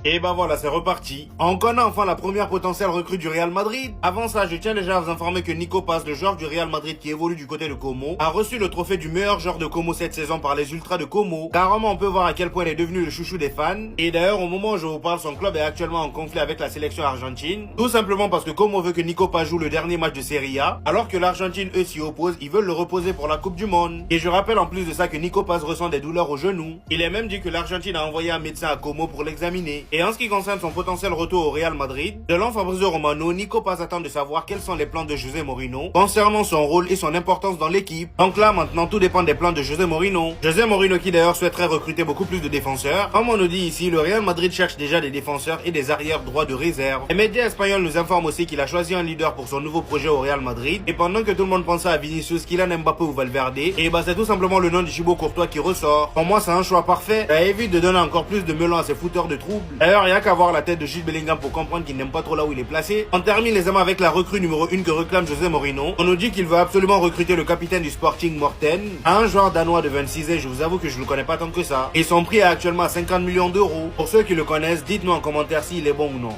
Et bah voilà, c'est reparti. On connaît enfin la première potentielle recrue du Real Madrid. Avant ça, je tiens déjà à vous informer que Nico Paz, le joueur du Real Madrid qui évolue du côté de Como, a reçu le trophée du meilleur joueur de Como cette saison par les Ultras de Como. Carrément, on peut voir à quel point il est devenu le chouchou des fans. Et d'ailleurs, au moment où je vous parle, son club est actuellement en conflit avec la sélection argentine. Tout simplement parce que Como veut que Nico Paz joue le dernier match de Serie A, alors que l'Argentine, eux, s'y opposent. Ils veulent le reposer pour la Coupe du Monde. Et je rappelle en plus de ça que Nico Paz ressent des douleurs au genou. Il est même dit que l'Argentine a envoyé un médecin à Como pour l'examiner. Et en ce qui concerne son potentiel retour au Real Madrid, selon Fabrizio Romano, Nico Paz attend de savoir quels sont les plans de José Mourinho concernant son rôle et son importance dans l'équipe. Donc là, maintenant, tout dépend des plans de José Mourinho. José Mourinho qui d'ailleurs souhaiterait recruter beaucoup plus de défenseurs. Comme on nous dit ici, le Real Madrid cherche déjà des défenseurs et des arrières droits de réserve. Les médias espagnols nous informent aussi qu'il a choisi un leader pour son nouveau projet au Real Madrid. Et pendant que tout le monde pensait à Vinicius, Kylian Mbappé ou Valverde, et bah c'est tout simplement le nom de Thibaut Courtois qui ressort. Pour moi, c'est un choix parfait. Ça évite de donner encore plus de melon à ces fouteurs de troubles. D'ailleurs, il y a qu'à voir la tête de Jude Bellingham pour comprendre qu'il n'aime pas trop là où il est placé. On termine les amis avec la recrue numéro 1 que réclame José Mourinho. On nous dit qu'il veut absolument recruter le capitaine du Sporting Morten, un joueur danois de 26 ans. Je vous avoue que je le connais pas tant que ça. Et son prix est actuellement à 50 millions d'euros. Pour ceux qui le connaissent, dites-nous en commentaire s'il est bon ou non.